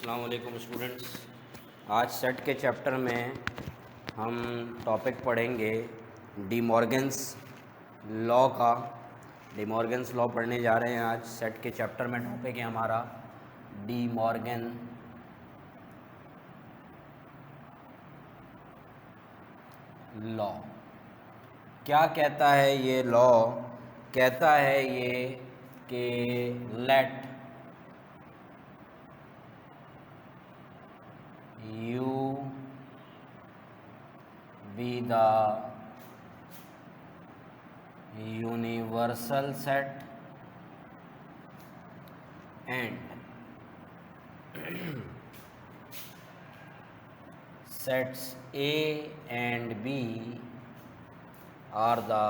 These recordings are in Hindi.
अस्सलाम वालेकुम स्टूडेंट्स। आज सेट के चैप्टर में हम टॉपिक पढ़ेंगे डी मॉर्गन्स लॉ का। डी मॉर्गन्स लॉ पढ़ने जा रहे हैं आज। सेट के चैप्टर में टॉपिक है हमारा डी मॉर्गन लॉ। क्या कहता है ये लॉ? कहता है ये कि late U be the universal set and sets A and B are the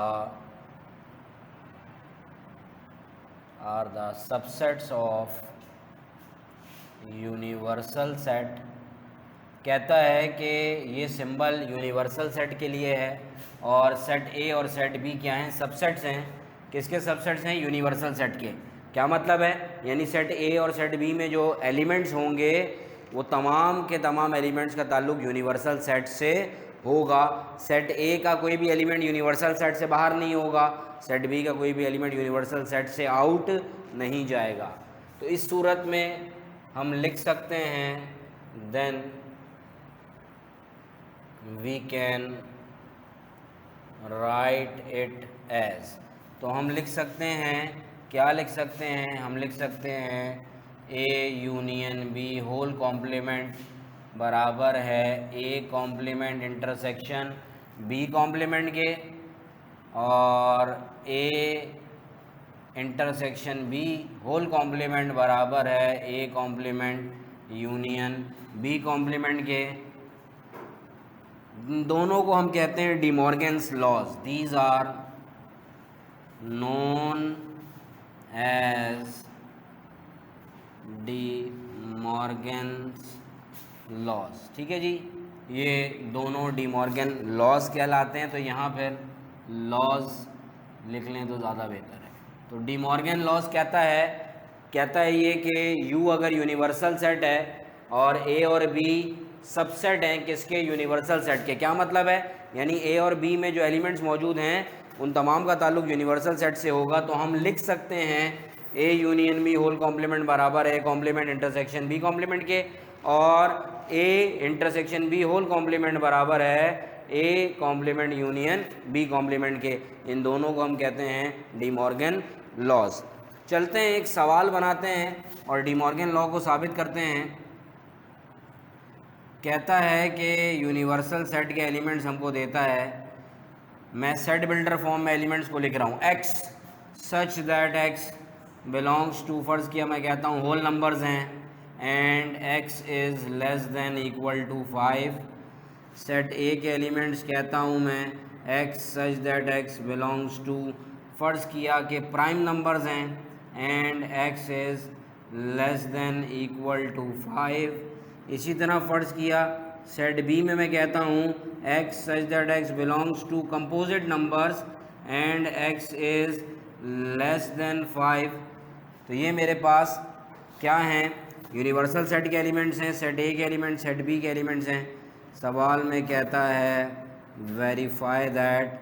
subsets of universal set। कहता है कि ये सिंबल यूनिवर्सल सेट के लिए है और सेट ए और सेट बी क्या हैं? सबसेट्स हैं। किसके सबसेट्स हैं? यूनिवर्सल सेट के। क्या मतलब है? यानी सेट ए और सेट बी में जो एलिमेंट्स होंगे वो तमाम के तमाम एलिमेंट्स का ताल्लुक यूनिवर्सल सेट से होगा। सेट ए का कोई भी एलिमेंट यूनिवर्सल सेट से बाहर नहीं होगा, सेट बी का कोई भी एलिमेंट यूनिवर्सल सेट से आउट नहीं जाएगा। तो इस सूरत में हम लिख सकते हैं then we can write it as। तो हम लिख सकते हैं, क्या लिख सकते हैं? हम लिख सकते हैं A union B whole complement बराबर है A complement intersection B complement के, और A intersection B whole complement बराबर है A complement union B complement के। दोनों को हम कहते हैं De Morgan's laws. These are known as De Morgan's laws. ठीक है जी, ये दोनों डी मॉर्गन लॉज कहलाते हैं। तो यहाँ पर लॉज लिख लें तो ज़्यादा बेहतर है। तो डी मॉर्गन लॉज कहता है ये कि यू अगर यूनिवर्सल सेट है और ए और बी सबसेट हैं किसके? यूनिवर्सल सेट के। क्या मतलब है? यानी ए और बी में जो एलिमेंट्स मौजूद हैं उन तमाम का ताल्लुक यूनिवर्सल सेट से होगा। तो हम लिख सकते हैं A union B whole complement बराबर है कॉम्प्लीमेंट इंटरसेक्शन बी कॉम्प्लीमेंट के, और A intersection B whole complement बराबर है A complement union B complement के। इन दोनों को हम कहते हैं डी मॉर्गन लॉज। चलते हैं एक सवाल बनाते हैं और डी मॉर्गन लॉ को साबित करते हैं। कहता है कि यूनिवर्सल सेट के एलिमेंट्स हमको देता है। मैं सेट बिल्डर फॉर्म में एलिमेंट्स को लिख रहा हूँ। x such that x belongs to, फर्ज किया मैं कहता हूँ होल नंबर्स हैं, and x is less than equal to 5। Set A के एलिमेंट्स कहता हूँ मैं x such that x belongs to, फर्ज किया कि प्राइम नंबर्स हैं, and x is less than equal to 5। इसी तरह फ़र्ज़ किया सेट बी में मैं कहता हूँ x such that x belongs to composite numbers and x is less than 5। तो ये मेरे पास क्या हैं? यूनिवर्सल सेट के एलिमेंट्स हैं, सेट ए के एलिमेंट्स, सेट बी के एलिमेंट्स हैं। सवाल में कहता है वेरीफाई दैट,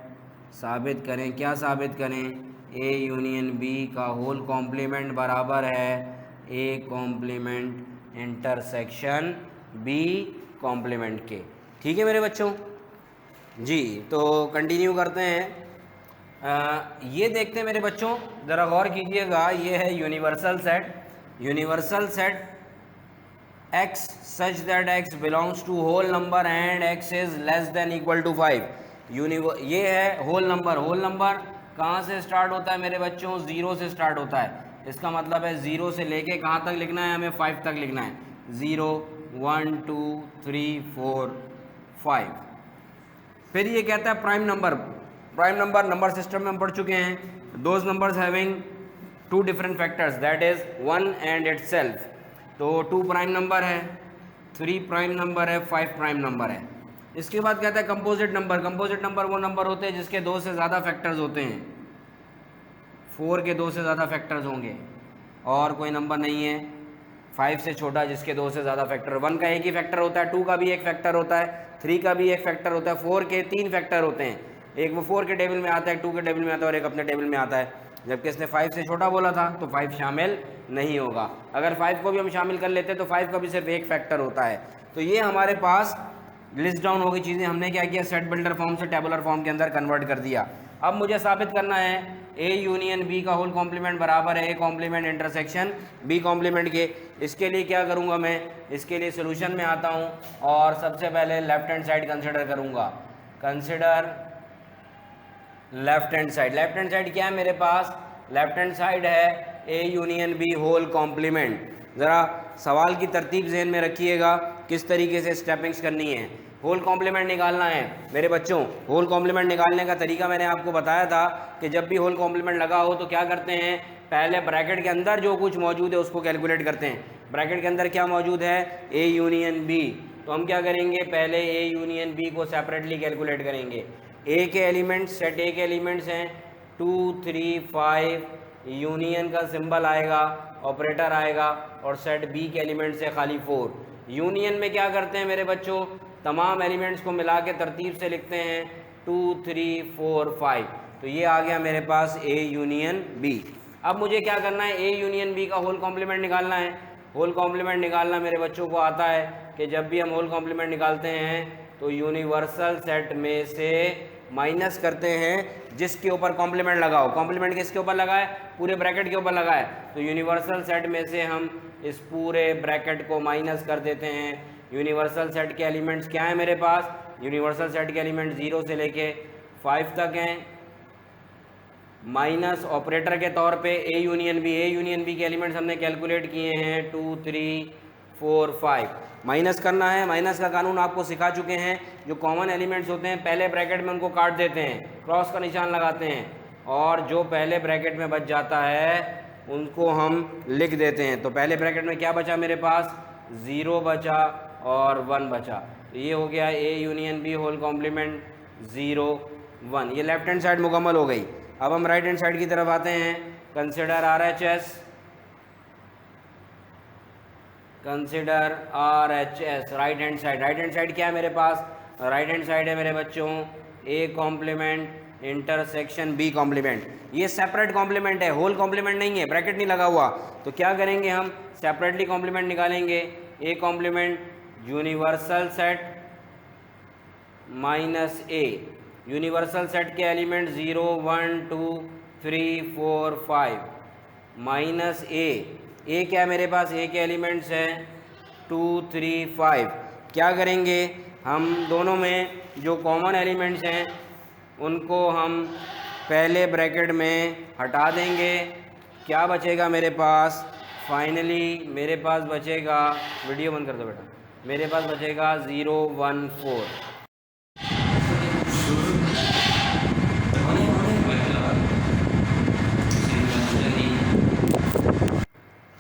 साबित करें। क्या साबित करें? ए यूनियन बी का होल कॉम्प्लीमेंट बराबर है A complement intersection B complement के। ठीक है मेरे बच्चों जी, तो कंटिन्यू करते हैं। ये देखते हैं मेरे बच्चों, ज़रा गौर कीजिएगा। ये है universal set. Universal set x such that x belongs to whole number and x is less than equal to 5। ये है होल नंबर। होल नंबर कहाँ से स्टार्ट होता है मेरे बच्चों? 0 से स्टार्ट होता है। इसका मतलब है 0 से लेके कहाँ तक लिखना है? हमें 5 तक लिखना है। 0 1 2 3 4 5। फिर ये कहता है prime number. Prime number number system में हम पढ़ चुके हैं। Those numbers having 2 different factors that is 1 and itself. तो 2 प्राइम नंबर है, 3 प्राइम नंबर है, 5 प्राइम नंबर है। इसके बाद कहता है कंपोजिट नंबर। कंपोजिट नंबर वो नंबर होते हैं जिसके 2 से ज़्यादा फैक्टर्स होते हैं। 4 के 2 से ज़्यादा फैक्टर्स होंगे और कोई नंबर नहीं है। 5 से छोटा जिसके 2 से ज़्यादा फैक्टर, 1 का एक ही फैक्टर होता है, 2 का भी एक फैक्टर होता है, 3 का भी एक फैक्टर होता है, 4 के 3 फैक्टर होते हैं, एक वो 4 के टेबल में आता है, 2 के टेबल में आता है और एक अपने टेबल में आता है। जबकि इसने 5 से छोटा बोला था तो 5 शामिल नहीं होगा। अगर 5 को भी हम शामिल कर लेते तो 5 का भी सिर्फ एक फैक्टर होता है। तो ये हमारे पास लिस्ट डाउन हो गई चीज़ें, हमने क्या किया, सेट बिल्डर फॉर्म से टेबुलर फॉर्म के अंदर कन्वर्ट कर दिया। अब मुझे साबित करना है ए यूनियन बी का होल कॉम्प्लीमेंट बराबर है A complement intersection B complement के। इसके लिए क्या करूँगा मैं, इसके लिए सोल्यूशन में आता हूँ और सबसे पहले लेफ्ट हैंड साइड कंसिडर करूँगा। Consider left hand side. Left hand side क्या है मेरे पास, लेफ्ट हैंड साइड है A union B whole complement. ज़रा सवाल की तरतीब ज़हन में रखिएगा किस तरीके से स्टेपिंग्स करनी है। होल कॉम्प्लीमेंट निकालना है मेरे बच्चों। होल कॉम्प्लीमेंट निकालने का तरीका मैंने आपको बताया था कि जब भी होल कॉम्प्लीमेंट लगा हो तो क्या करते हैं, पहले ब्रैकेट के अंदर जो कुछ मौजूद है उसको कैलकुलेट करते हैं। ब्रैकेट के अंदर क्या मौजूद है, ए यूनियन बी, तो हम क्या करेंगे, पहले ए यूनियन बी को सेपरेटली कैलकुलेट करेंगे। ए के एलिमेंट्स, सेट ए के एलिमेंट्स हैं 2 3 5, यूनियन का सिंबल आएगा, ऑपरेटर आएगा, और सेट बी के एलिमेंट्स है खाली 4। यूनियन में क्या करते हैं मेरे बच्चों, तमाम एलिमेंट्स को मिला के तरतीब से लिखते हैं 2 3 4 5। तो ये आ गया मेरे पास ए यूनियन बी। अब मुझे क्या करना है, ए यूनियन बी का होल कॉम्प्लीमेंट निकालना है। होल कॉम्प्लीमेंट निकालना मेरे बच्चों को आता है कि जब भी हम होल कॉम्प्लीमेंट निकालते हैं तो यूनिवर्सल सेट में से माइनस करते हैं जिसके ऊपर कॉम्प्लीमेंट लगा हो। कॉम्प्लीमेंट किसके ऊपर लगा है, पूरे ब्रैकेट के ऊपर लगा है, तो यूनिवर्सल सेट में से हम इस पूरे ब्रैकेट को माइनस कर देते हैं। यूनिवर्सल सेट के एलिमेंट्स क्या है मेरे पास, यूनिवर्सल सेट के एलिमेंट 0 से लेके 5 तक हैं, माइनस ऑपरेटर के तौर पे A union B. A union B के एलिमेंट्स हमने कैलकुलेट किए हैं 2 3 4 5। माइनस करना है, माइनस का कानून आपको सिखा चुके हैं। जो कॉमन एलिमेंट्स होते हैं पहले ब्रैकेट में उनको काट देते हैं, क्रॉस का निशान लगाते हैं, और जो पहले ब्रैकेट में बच जाता है उनको हम लिख देते हैं। तो पहले ब्रैकेट में क्या बचा मेरे पास, 0 बचा और 1 बचा। तो ये हो गया A union B whole complement 0 1। ये लेफ्ट हैंड साइड मुकम्मल हो गई। अब हम राइट हैंड साइड की तरफ आते हैं। Consider RHS, consider RHS right hand side. Right hand side क्या है मेरे पास, राइट हैंड साइड है मेरे बच्चों A complement intersection B complement. ये सेपरेट कॉम्प्लीमेंट है, होल कॉम्प्लीमेंट नहीं है, ब्रैकेट नहीं लगा हुआ। तो क्या करेंगे, हम सेपरेटली कॉम्प्लीमेंट निकालेंगे। A complement universal set minus A, universal set के एलिमेंट 0 1 2 3 4 5 माइनस ए क्या है मेरे पास, ए के एलिमेंट्स हैं 2 3 5। क्या करेंगे, हम दोनों में जो कॉमन एलिमेंट्स हैं उनको हम पहले ब्रैकेट में हटा देंगे। क्या बचेगा मेरे पास, फाइनली मेरे पास बचेगा, वीडियो बंद कर दो बेटा, मेरे पास बचेगा 0 1 4।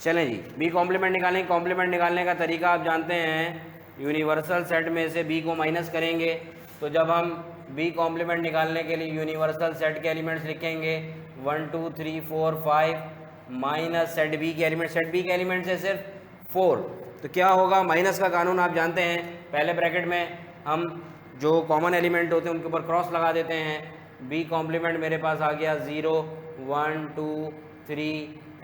चलें जी, बी कॉम्प्लीमेंट निकालेंगे। कॉम्प्लीमेंट निकालने का तरीका आप जानते हैं, यूनिवर्सल सेट में से बी को माइनस करेंगे। तो जब हम बी कॉम्प्लीमेंट निकालने के लिए यूनिवर्सल सेट के एलिमेंट्स लिखेंगे 1 2 3 4 5 माइनस सेट बी के एलिमेंट, सेट बी के एलिमेंट्स है सिर्फ 4। तो क्या होगा, माइनस का कानून आप जानते हैं, पहले ब्रैकेट में हम जो कॉमन एलिमेंट होते हैं उनके ऊपर क्रॉस लगा देते हैं। बी कॉम्प्लीमेंट मेरे पास आ गया 0 1 2 3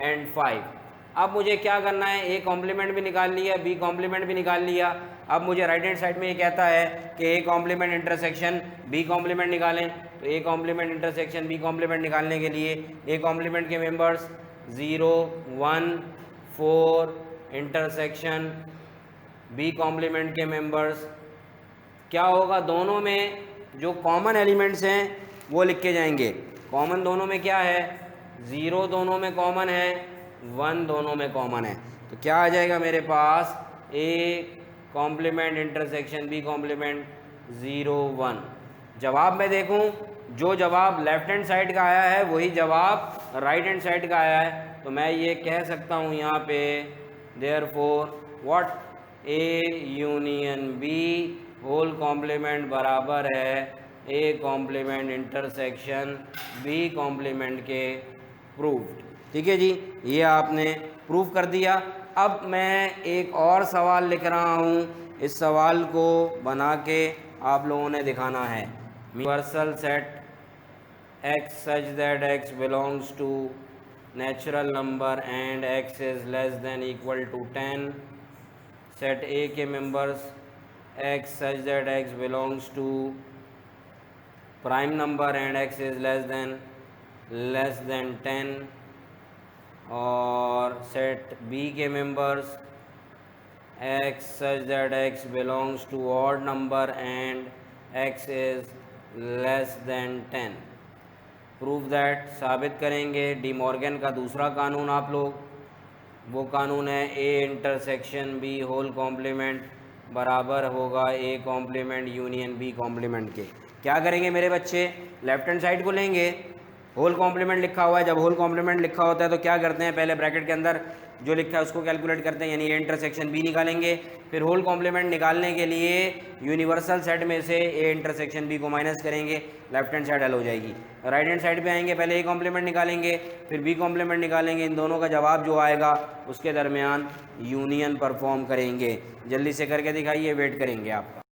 एंड 5। अब मुझे क्या करना है, ए कॉम्प्लीमेंट भी निकाल लिया, बी कॉम्प्लीमेंट भी निकाल लिया। अब मुझे राइट हैंड साइड में ये कहता है कि A complement intersection B complement निकालें। तो A complement intersection B complement निकालने के लिए ए कॉम्प्लीमेंट के मेंबर्स 0 1 4 इंटरसेक्शन बी कॉम्प्लीमेंट के मेंबर्स, क्या होगा, दोनों में जो कॉमन एलिमेंट्स हैं वो लिख के जाएंगे। कॉमन दोनों में क्या है, 0 दोनों में कॉमन है, 1 दोनों में कॉमन है। तो क्या आ जाएगा मेरे पास, A complement intersection B complement 0 1। जवाब में देखूं, जो जवाब लेफ्ट हैंड साइड का आया है वही जवाब राइट हैंड साइड का आया है। तो मैं ये कह सकता हूँ यहाँ पे, therefore what A union B whole complement बराबर है A complement intersection B complement के प्रूव्ड। ठीक है जी, ये आपने प्रूव कर दिया। अब मैं एक और सवाल लिख रहा हूँ, इस सवाल को बना के आप लोगों ने दिखाना है। Universal set x such that x belongs to natural number and x is less than equal to 10. Set A के members x such that x belongs to prime number and x is less than 10. और सेट बी के members x such that x belongs to odd number and x is less than 10. Prove that, साबित करेंगे डी मॉर्गन का दूसरा कानून आप लोग, वो कानून है a intersection b whole complement बराबर होगा a complement union b complement के। क्या करेंगे मेरे बच्चे, लेफ्ट हैंड साइड को लेंगे, होल कॉम्प्लीमेंट लिखा हुआ है, जब होल कॉम्प्लीमेंट लिखा होता है तो क्या करते हैं, पहले ब्रैकेट के अंदर जो लिखा है उसको कैलकुलेट करते हैं, यानी ए इंटरसेक्शन बी निकालेंगे। फिर होल कॉम्प्लीमेंट निकालने के लिए यूनिवर्सल सेट में से ए इंटरसेक्शन बी को माइनस करेंगे, लेफ्ट हैंड साइड हल हो जाएगी। राइट हैंड साइड पे आएंगे, पहले ए कॉम्प्लीमेंट निकालेंगे, फिर बी कॉम्प्लीमेंट निकालेंगे, इन दोनों का जवाब जो आएगा उसके दरमियान यूनियन परफॉर्म करेंगे। जल्दी से करके दिखाइए, वेट करेंगे आपका।